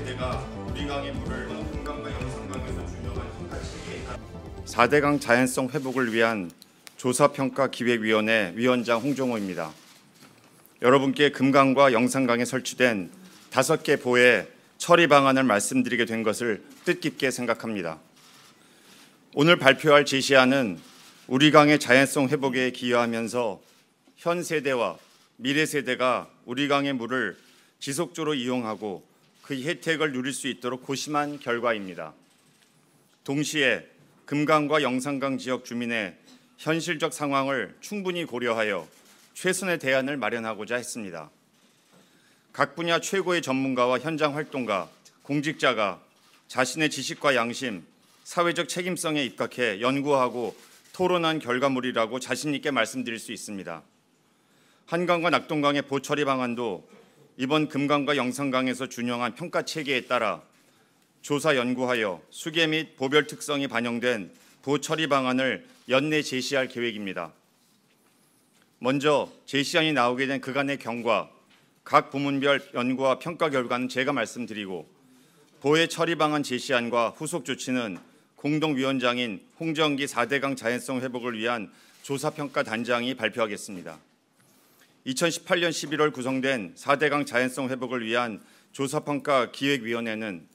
현세대가 우리 강의 물을 금강과 영산강에서 준용한 평가체계에 따라 4대강 자연성 회복을 위한 조사평가기획위원회 위원장 홍종호입니다. 여러분께 금강과 영산강에 설치된 5개 보의 처리 방안을 말씀드리게 된 것을 뜻깊게 생각합니다. 오늘 발표할 제시안은 우리 강의 자연성 회복에 기여하면서 현 세대와 미래 세대가 우리 강의 물을 지속적으로 이용하고 그 혜택을 누릴 수 있도록 고심한 결과입니다. 동시에 금강과 영산강 지역 주민의 현실적 상황을 충분히 고려하여 최선의 대안을 마련하고자 했습니다. 각 분야 최고의 전문가와 현장 활동가, 공직자가 자신의 지식과 양심, 사회적 책임성에 입각해 연구하고 토론한 결과물이라고 자신 있게 말씀드릴 수 있습니다. 한강과 낙동강의 보처리 방안도 이번 금강과 영산강에서 준용한 평가 체계에 따라 조사 연구하여 수계 및 보별 특성이 반영된 보처리 방안을 연내 제시할 계획입니다. 먼저 제시안이 나오게 된 그간의 경과, 각 부문별 연구와 평가 결과는 제가 말씀드리고 보해 처리 방안 제시안과 후속 조치는 공동위원장인 홍정기 4대강 자연성 회복을 위한 조사평가 단장이 발표하겠습니다. 2018년 11월 구성된 4대강 자연성 회복을 위한 조사평가 기획위원회는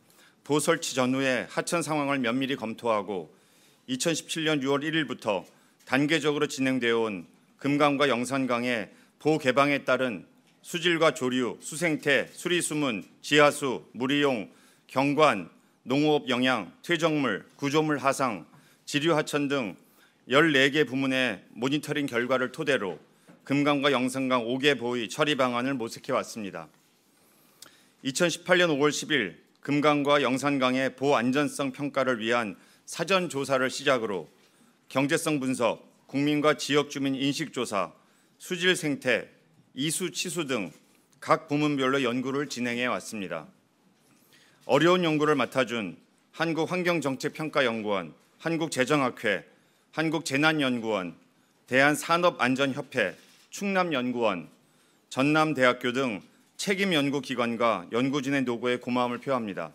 보 설치 전후의 하천 상황을 면밀히 검토하고 2017년 6월 1일부터 단계적으로 진행되어 온 금강과 영산강의 보 개방에 따른 수질과 조류, 수생태, 수리수문, 지하수, 물이용, 경관, 농업 영양, 퇴적물, 구조물 하상, 지류 하천 등 14개 부문의 모니터링 결과를 토대로 금강과 영산강 5개 보의 처리 방안을 모색해 왔습니다. 2018년 5월 10일 금강과 영산강의 보 안전성 평가를 위한 사전 조사를 시작으로 경제성 분석, 국민과 지역 주민 인식 조사, 수질 생태, 이수 치수 등 각 부문별로 연구를 진행해 왔습니다. 어려운 연구를 맡아준 한국환경정책평가연구원, 한국재정학회, 한국재난연구원, 대한산업안전협회, 충남연구원, 전남대학교 등 책임연구기관과 연구진의 노고에 고마움을 표합니다.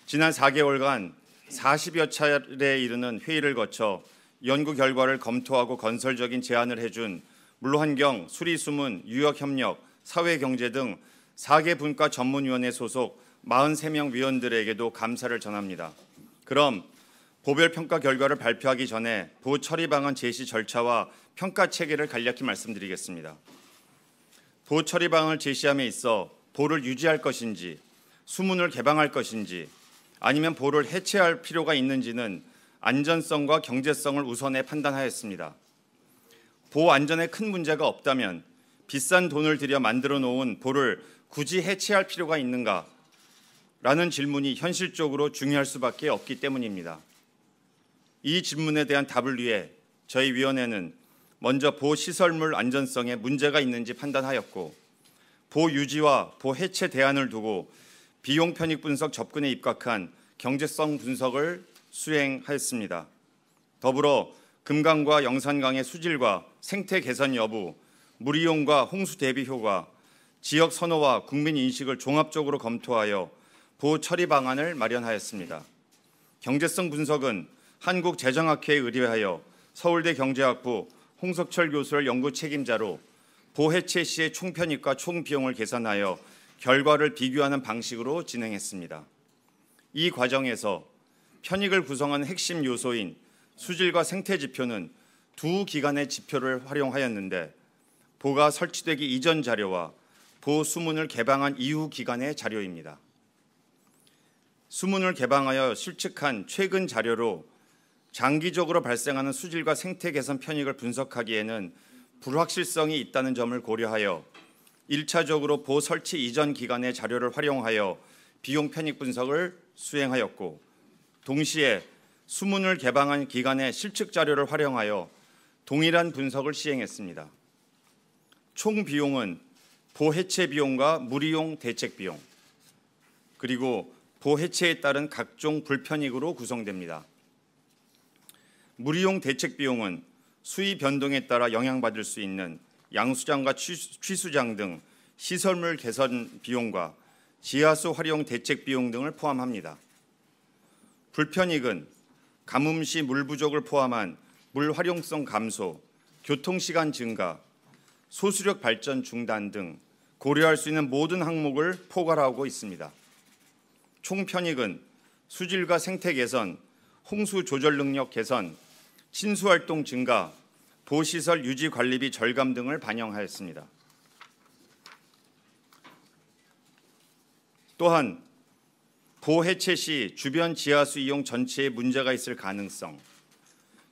지난 4개월간 40여 차례에 이르는 회의를 거쳐 연구 결과를 검토하고 건설적인 제안을 해준 물환경, 수리수문, 유역협력, 사회경제 등 4개 분과 전문위원회 소속 43명 위원들에게도 감사를 전합니다. 그럼 보별 평가 결과를 발표하기 전에 보 처리 방안 제시 절차와 평가 체계를 간략히 말씀드리겠습니다. 보 처리 방안을 제시함에 있어 보를 유지할 것인지, 수문을 개방할 것인지, 아니면 보를 해체할 필요가 있는지는 안전성과 경제성을 우선해 판단하였습니다. 보 안전에 큰 문제가 없다면 비싼 돈을 들여 만들어 놓은 보를 굳이 해체할 필요가 있는가? 라는 질문이 현실적으로 중요할 수밖에 없기 때문입니다. 이 질문에 대한 답을 위해 저희 위원회는 먼저 보 시설물 안전성에 문제가 있는지 판단하였고 보 유지와 보 해체 대안을 두고 비용 편익 분석 접근에 입각한 경제성 분석을 수행하였습니다. 더불어 금강과 영산강의 수질과 생태 개선 여부, 물이용과 홍수 대비 효과, 지역 선호와 국민 인식을 종합적으로 검토하여 보 처리 방안을 마련하였습니다. 경제성 분석은 한국재정학회에 의뢰하여 서울대 경제학부 홍석철 교수를 연구 책임자로 보 해체 시의 총편익과 총비용을 계산하여 결과를 비교하는 방식으로 진행했습니다. 이 과정에서 편익을 구성하는 핵심 요소인 수질과 생태 지표는 두 기관의 지표를 활용하였는데 보가 설치되기 이전 자료와 보 수문을 개방한 이후 기간의 자료입니다. 수문을 개방하여 실측한 최근 자료로 장기적으로 발생하는 수질과 생태 개선 편익을 분석하기에는 불확실성이 있다는 점을 고려하여 1차적으로 보 설치 이전 기간의 자료를 활용하여 비용 편익 분석을 수행하였고 동시에 수문을 개방한 기간의 실측 자료를 활용하여 동일한 분석을 시행했습니다. 총 비용은 보 해체 비용과 물이용 대책 비용 그리고 보 해체에 따른 각종 불편익으로 구성됩니다. 물이용 대책 비용은 수위 변동에 따라 영향받을 수 있는 양수장과 취수장 등 시설물 개선 비용과 지하수 활용 대책 비용 등을 포함합니다. 불편익은 가뭄 시 물 부족을 포함한 물 활용성 감소, 교통시간 증가, 소수력 발전 중단 등 고려할 수 있는 모든 항목을 포괄하고 있습니다. 총 편익은 수질과 생태 개선, 홍수 조절 능력 개선, 친수활동 증가, 보시설 유지 관리비 절감 등을 반영하였습니다. 또한 보해체 시 주변 지하수 이용 전체에 문제가 있을 가능성,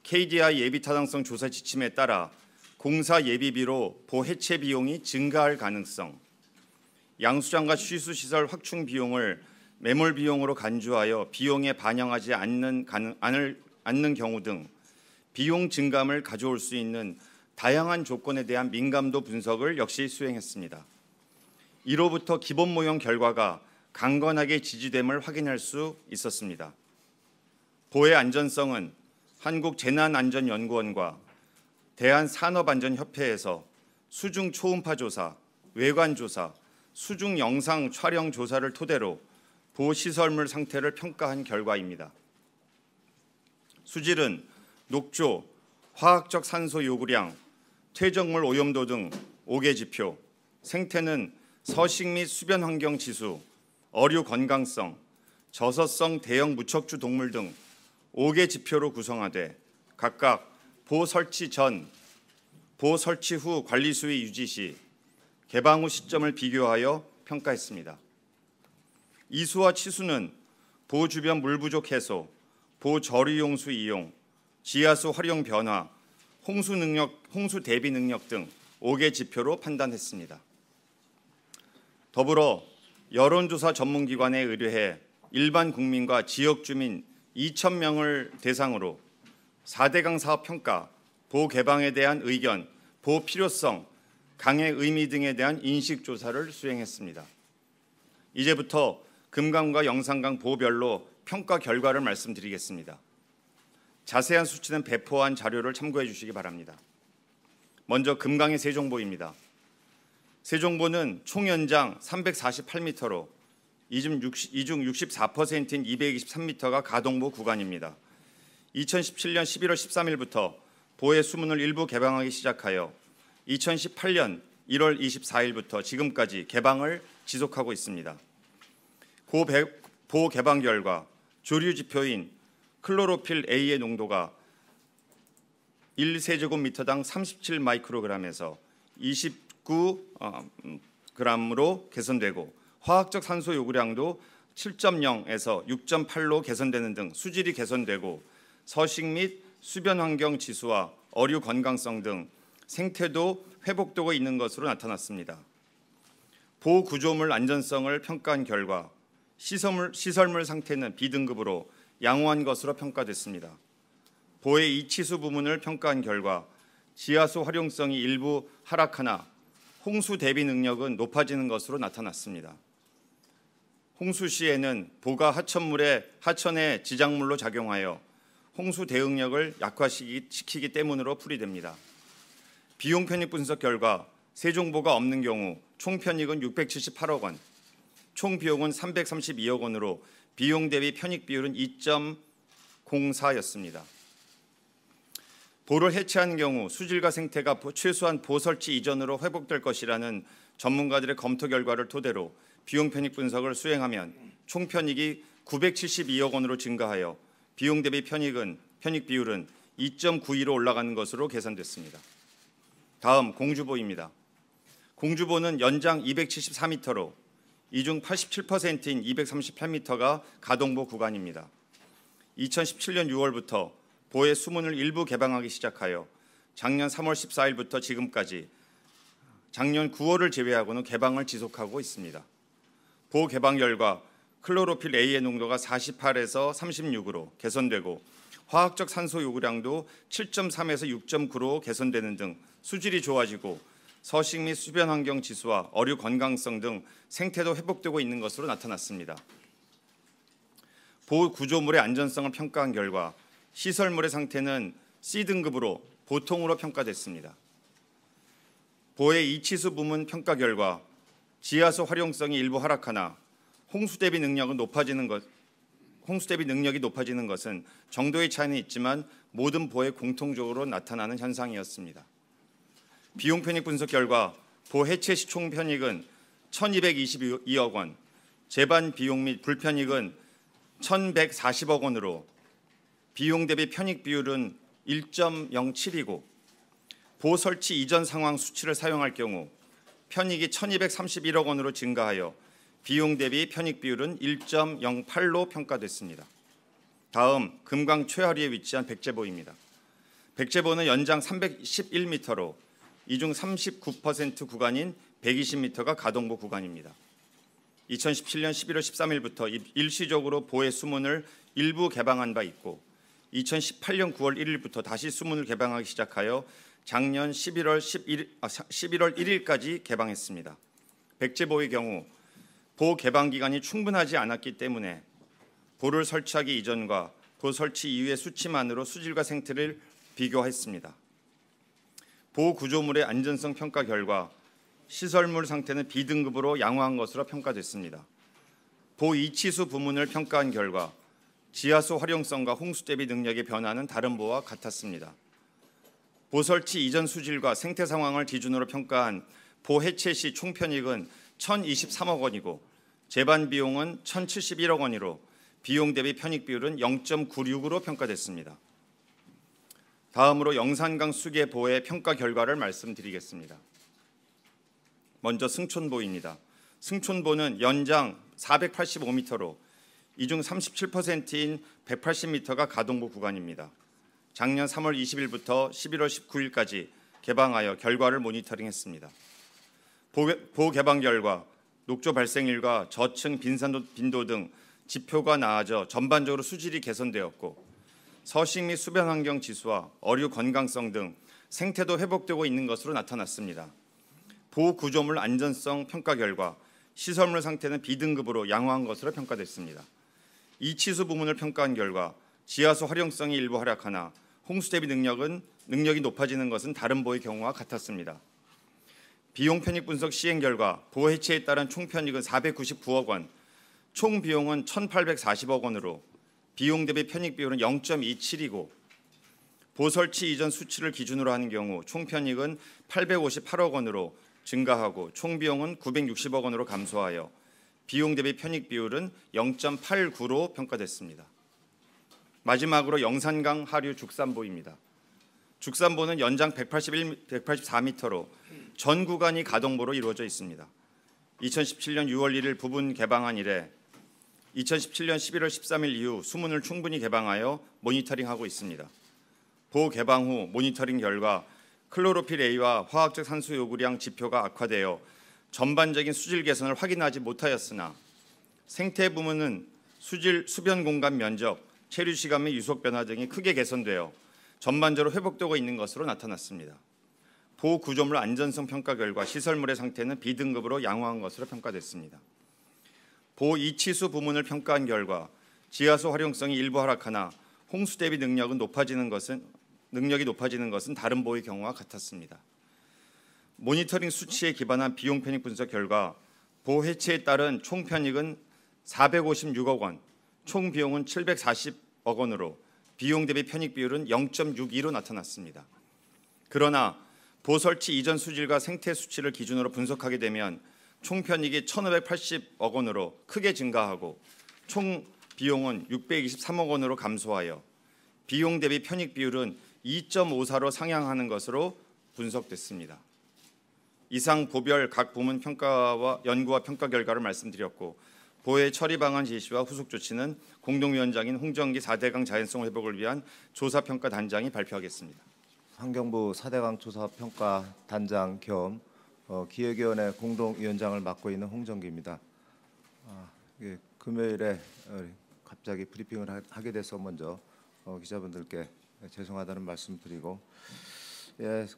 KDI 예비 타당성 조사 지침에 따라 공사 예비비로 보해체 비용이 증가할 가능성, 양수장과 취수시설 확충 비용을 매몰 비용으로 간주하여 비용에 반영하지 않는 경우 등 비용 증감을 가져올 수 있는 다양한 조건에 대한 민감도 분석을 역시 수행했습니다. 이로부터 기본 모형 결과가 강건하게 지지됨을 확인할 수 있었습니다. 보해 안전성은 한국재난안전연구원과 대한산업안전협회에서 수중 초음파 조사, 외관 조사, 수중 영상 촬영 조사를 토대로 보시설물 상태를 평가한 결과입니다. 수질은 녹조, 화학적 산소 요구량, 퇴적물 오염도 등 5개 지표, 생태는 서식 및 수변 환경 지수, 어류 건강성, 저서성 대형 무척추 동물 등 5개 지표로 구성화돼 각각 보 설치 전, 보 설치 후 관리 수위 유지 시, 개방 후 시점을 비교하여 평가했습니다. 이수와 치수는 보 주변 물 부족 해소, 보 저류용수 이용, 지하수 활용 변화, 홍수 대비 능력 등 5개 지표로 판단했습니다. 더불어 여론조사 전문기관에 의뢰해 일반 국민과 지역 주민 2,000명을 대상으로 4대강 사업 평가, 보 개방에 대한 의견, 보 필요성, 강의 의미 등에 대한 인식 조사를 수행했습니다. 이제부터 금강과 영산강 보별로 평가 결과를 말씀드리겠습니다. 자세한 수치는 배포한 자료를 참고해 주시기 바랍니다. 먼저 금강의 세종보입니다. 세종보는 총 연장 348m로 이중 64%인 223m가 가동보 구간입니다. 2017년 11월 13일부터 보의 수문을 일부 개방하기 시작하여 2018년 1월 24일부터 지금까지 개방을 지속하고 있습니다. 보 개방 결과 조류 지표인 클로로필 A의 농도가 1세제곱미터당 37 마이크로그램에서 29g으로 개선되고 화학적 산소 요구량도 7.0에서 6.8로 개선되는 등 수질이 개선되고 서식 및 수변 환경 지수와 어류 건강성 등 생태도 회복되고 있는 것으로 나타났습니다. 보 구조물 안전성을 평가한 결과 시설물 상태는 B등급으로 양호한 것으로 평가됐습니다. 보의 이치수 부문을 평가한 결과 지하수 활용성이 일부 하락하나 홍수 대비 능력은 높아지는 것으로 나타났습니다. 홍수 시에는 보가 하천의 지작물로 작용하여 홍수 대응력을 약화시키기 때문으로 풀이됩니다. 비용 편익 분석 결과 세종보가 없는 경우 총 편익은 678억 원, 총 비용은 332억 원으로 비용 대비 편익 비율은 2.04였습니다. 보를 해체하는 경우 수질과 생태가 최소한 보 설치 이전으로 회복될 것이라는 전문가들의 검토 결과를 토대로 비용 편익 분석을 수행하면 총 편익이 972억 원으로 증가하여 비용 대비 편익 비율은 2.92로 올라가는 것으로 계산됐습니다. 다음 공주보입니다. 공주보는 연장 274m로 이중 87%인 238m가 가동보 구간입니다. 2017년 6월부터 보의 수문을 일부 개방하기 시작하여 작년 3월 14일부터 지금까지 작년 9월을 제외하고는 개방을 지속하고 있습니다. 보 개방 결과 클로로필 A의 농도가 48에서 36으로 개선되고 화학적 산소 요구량도 7.3에서 6.9로 개선되는 등 수질이 좋아지고 서식 및 수변 환경 지수와 어류 건강성 등 생태도 회복되고 있는 것으로 나타났습니다. 보 구조물의 안전성을 평가한 결과 시설물의 상태는 C등급으로 보통으로 평가됐습니다. 보의 이치수 부문 평가 결과 지하수 활용성이 일부 하락하나 홍수 대비 능력이 높아지는 것은 정도의 차이는 있지만 모든 보에 공통적으로 나타나는 현상이었습니다. 비용 편익 분석 결과 보 해체 시 총 편익은 1,222억 원, 재반 비용 및 불편익은 1,140억 원으로 비용 대비 편익 비율은 1.07이고 보 설치 이전 상황 수치를 사용할 경우 편익이 1,231억 원으로 증가하여 비용 대비 편익 비율은 1.08로 평가됐습니다. 다음 금강 최하류에 위치한 백제보입니다. 백제보는 연장 311m로 이 중 39% 구간인 120m가 가동보 구간입니다. 2017년 11월 13일부터 일시적으로 보의 수문을 일부 개방한 바 있고 2018년 9월 1일부터 다시 수문을 개방하기 시작하여 작년 11월 1일까지 개방했습니다. 백제보의 경우 보 개방 기간이 충분하지 않았기 때문에 보를 설치하기 이전과 보 설치 이후의 수치만으로 수질과 생태를 비교했습니다. 보 구조물의 안전성 평가 결과 시설물 상태는 B등급으로 양호한 것으로 평가됐습니다. 보 이치수 부문을 평가한 결과 지하수 활용성과 홍수 대비 능력의 변화는 다른 보와 같았습니다. 보 설치 이전 수질과 생태 상황을 기준으로 평가한 보 해체 시 총편익은 1,023억 원이고 재반 비용은 1,071억 원으로 비용 대비 편익 비율은 0.96으로 평가됐습니다. 다음으로 영산강 수계 보의 평가 결과를 말씀드리겠습니다. 먼저 승촌보입니다. 승촌보는 연장 485m로 이 중 37%인 180m가 가동보 구간입니다. 작년 3월 20일부터 11월 19일까지 개방하여 결과를 모니터링했습니다. 보 개방 결과 녹조 발생률과 저층 빈도 등 지표가 나아져 전반적으로 수질이 개선되었고 서식 및 수변 환경 지수와 어류 건강성 등 생태도 회복되고 있는 것으로 나타났습니다. 보 구조물 안전성 평가 결과 시설물 상태는 B등급으로 양호한 것으로 평가됐습니다. 이치수 부문을 평가한 결과 지하수 활용성이 일부 하락하나 홍수 대비 능력이 높아지는 것은 다른 보의 경우와 같았습니다. 비용 편익 분석 시행 결과 보 해체에 따른 총 편익은 499억 원, 총 비용은 1,840억 원으로 비용 대비 편익 비율은 0.27이고 보 설치 이전 수치를 기준으로 하는 경우 총 편익은 858억 원으로 증가하고 총 비용은 960억 원으로 감소하여 비용 대비 편익 비율은 0.89로 평가됐습니다. 마지막으로 영산강 하류 죽산보입니다. 죽산보는 연장 184m로 전 구간이 가동보로 이루어져 있습니다. 2017년 6월 1일 부분 개방한 이래 2017년 11월 13일 이후 수문을 충분히 개방하여 모니터링하고 있습니다. 보 개방 후 모니터링 결과 클로로필 A와 화학적 산소 요구량 지표가 악화되어 전반적인 수질 개선을 확인하지 못하였으나 생태 부문은 수변 공간 면적, 체류 시간 및 유속 변화 등이 크게 개선되어 전반적으로 회복되고 있는 것으로 나타났습니다. 보 구조물 안전성 평가 결과 시설물의 상태는 B등급으로 양호한 것으로 평가됐습니다. 보 이치수 부문을 평가한 결과 지하수 활용성이 일부 하락하나 홍수 대비 능력이 높아지는 것은 다른 보의 경우와 같았습니다. 모니터링 수치에 기반한 비용 편익 분석 결과 보 해체에 따른 총 편익은 456억 원, 총 비용은 740억 원으로 비용 대비 편익 비율은 0.62로 나타났습니다. 그러나 보 설치 이전 수질과 생태 수치를 기준으로 분석하게 되면 총 편익이 1,580억 원으로 크게 증가하고 총 비용은 623억 원으로 감소하여 비용 대비 편익 비율은 2.54로 상향하는 것으로 분석됐습니다. 이상 보별 각 부문 평가와 연구와 평가 결과를 말씀드렸고 보해 처리 방안 제시와 후속 조치는 공동위원장인 홍정기 4대강 자연성 회복을 위한 조사평가 단장이 발표하겠습니다. 환경부 4대강 조사평가 단장 겸 기획위원회 공동위원장을 맡고 있는 홍정기입니다. 금요일에 갑자기 브리핑을 하게 돼서 먼저 기자분들께 죄송하다는 말씀드리고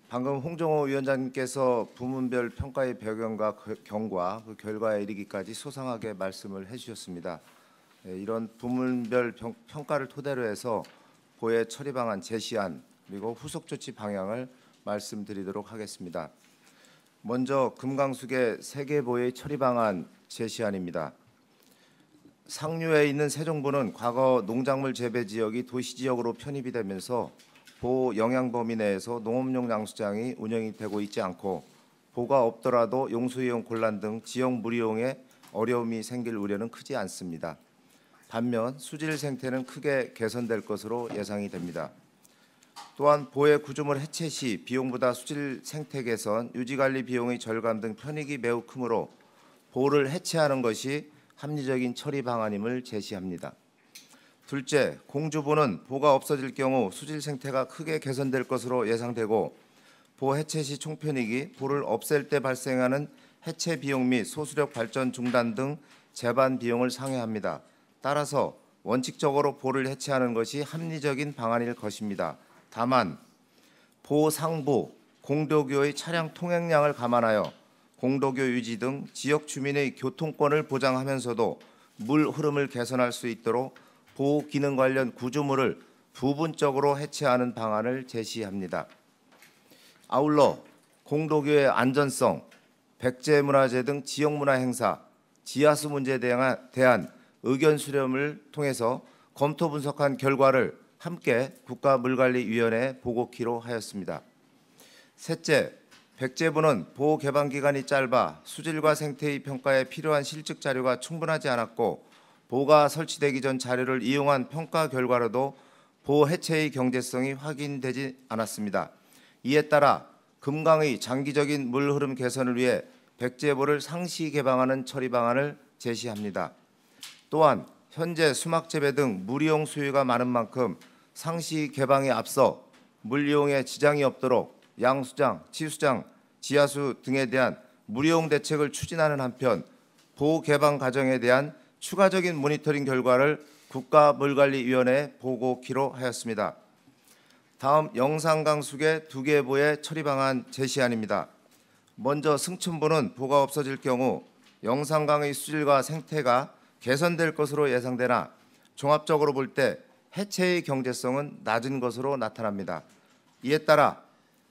방금 홍정호 위원장님께서 부문별 평가의 배경과 경과 그 결과에 이르기까지 소상하게 말씀을 해주셨습니다. 이런 부문별 평가를 토대로 해서 보해 처리 방안 제시안 그리고 후속 조치 방향을 말씀드리도록 하겠습니다. 먼저 금강수계 3개 보해 처리 방안 제시안입니다. 상류에 있는 세종보는 과거 농작물 재배 지역이 도시 지역으로 편입이 되면서 보 영향 범위 내에서 농업용 양수장이 운영이 되고 있지 않고 보가 없더라도 용수 이용 곤란 등 지역 물 이용에 어려움이 생길 우려는 크지 않습니다. 반면 수질 생태는 크게 개선될 것으로 예상이 됩니다. 또한 보의 구조물 해체 시 비용보다 수질 생태 개선, 유지관리 비용의 절감 등 편익이 매우 크므로 보를 해체하는 것이 합리적인 처리 방안임을 제시합니다. 둘째, 공주보는 보가 없어질 경우 수질 생태가 크게 개선될 것으로 예상되고 보 해체 시 총편익이 보를 없앨 때 발생하는 해체 비용 및 소수력 발전 중단 등 재반 비용을 상회합니다. 따라서 원칙적으로 보를 해체하는 것이 합리적인 방안일 것입니다. 다만 보 상부, 공도교의 차량 통행량을 감안하여 공도교 유지 등 지역 주민의 교통권을 보장하면서도 물 흐름을 개선할 수 있도록 보호 기능 관련 구조물을 부분적으로 해체하는 방안을 제시합니다. 아울러 공도교의 안전성, 백제문화재 등 지역문화 행사, 지하수 문제에 대한 의견 수렴을 통해서 검토 분석한 결과를 함께 국가물관리위원회에 보고키로 하였습니다. 셋째, 백제보는 보호 개방 기간이 짧아 수질과 생태의 평가에 필요한 실측 자료가 충분하지 않았고 보가 설치되기 전 자료를 이용한 평가 결과로도 보 해체의 경제성이 확인되지 않았습니다. 이에 따라 금강의 장기적인 물 흐름 개선을 위해 백제보를 상시 개방하는 처리 방안을 제시합니다. 또한 현재 수막 재배 등 물이용 수요가 많은 만큼 상시 개방에 앞서 물 이용에 지장이 없도록 양수장, 치수장, 지하수 등에 대한 물이용 대책을 추진하는 한편 보호 개방 과정에 대한 추가적인 모니터링 결과를 국가물관리위원회에 보고키로 하였습니다. 다음 영산강 수계 2개 보의 처리 방안 제시안입니다. 먼저 승천보는 보가 없어질 경우 영산강의 수질과 생태가 개선될 것으로 예상되나 종합적으로 볼 때 해체의 경제성은 낮은 것으로 나타납니다. 이에 따라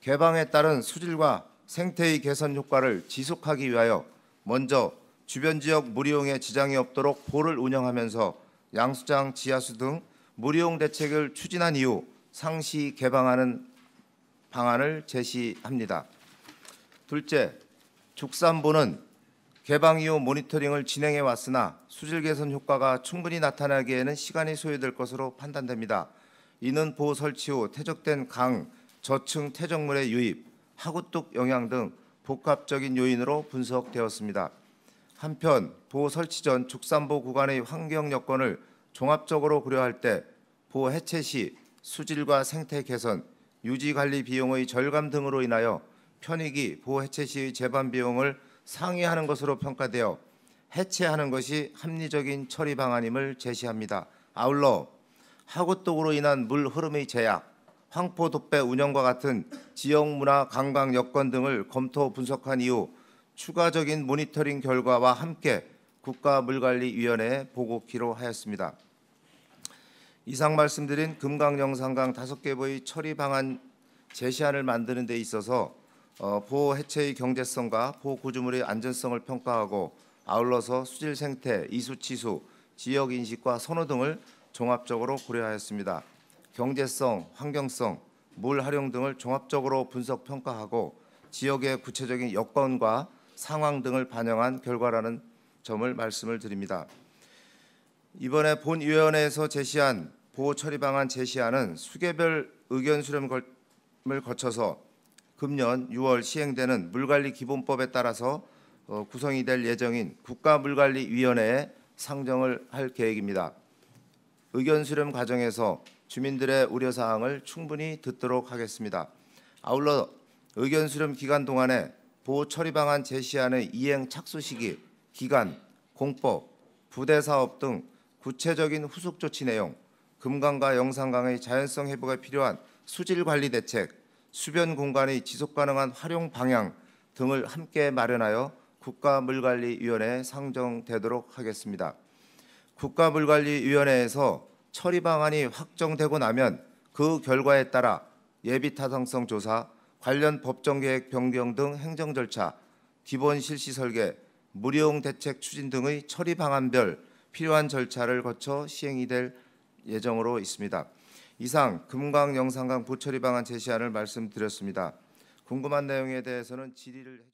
개방에 따른 수질과 생태의 개선 효과를 지속하기 위하여 먼저 주변 지역 물이용에 지장이 없도록 보를 운영하면서 양수장, 지하수 등 물이용 대책을 추진한 이후 상시 개방하는 방안을 제시합니다. 둘째, 죽산보는 개방 이후 모니터링을 진행해 왔으나 수질 개선 효과가 충분히 나타나기에는 시간이 소요될 것으로 판단됩니다. 이는 보 설치 후 퇴적된 강, 저층 퇴적물의 유입, 하구뚝 영향 등 복합적인 요인으로 분석되었습니다. 한편 보 설치 전 죽산보 구간의 환경 여건을 종합적으로 고려할 때 보 해체 시 수질과 생태 개선, 유지 관리 비용의 절감 등으로 인하여 편익이 보 해체 시의 재반 비용을 상회하는 것으로 평가되어 해체하는 것이 합리적인 처리 방안임을 제시합니다. 아울러 하구뚝으로 인한 물 흐름의 제약, 황포 돛배 운영과 같은 지역 문화 관광 여건 등을 검토 분석한 이후 추가적인 모니터링 결과와 함께 국가물관리위원회에 보고키로 하였습니다. 이상 말씀드린 금강 영산강 5개 보의 처리 방안 제시안을 만드는 데 있어서 보호 해체의 경제성과 보호 구조물의 안전성을 평가하고 아울러서 수질 생태, 이수치수, 지역 인식과 선호 등을 종합적으로 고려하였습니다. 경제성, 환경성, 물 활용 등을 종합적으로 분석 평가하고 지역의 구체적인 여건과 상황 등을 반영한 결과라는 점을 말씀을 드립니다. 이번에 본위원회에서 제시한 보호 처리 방안 제시안은 수개별 의견 수렴을 거쳐서 금년 6월 시행되는 물관리 기본법에 따라서 구성이 될 예정인 국가물관리위원회에 상정을 할 계획입니다. 의견 수렴 과정에서 주민들의 우려사항을 충분히 듣도록 하겠습니다. 아울러 의견 수렴 기간 동안에 보호 처리 방안 제시안의 이행 착수 시기, 기간, 공법, 부대 사업 등 구체적인 후속 조치 내용, 금강과 영산강의 자연성 회복에 필요한 수질 관리 대책, 수변 공간의 지속 가능한 활용 방향 등을 함께 마련하여 국가물관리위원회에 상정되도록 하겠습니다. 국가물관리위원회에서 처리 방안이 확정되고 나면 그 결과에 따라 예비 타당성 조사, 관련 법정 계획 변경 등 행정 절차, 기본 실시 설계, 물이용 대책 추진 등의 처리 방안별 필요한 절차를 거쳐 시행이 될 예정으로 있습니다. 이상 금강 영산강 보처리 방안 제시안을 말씀드렸습니다. 궁금한 내용에 대해서는 질의를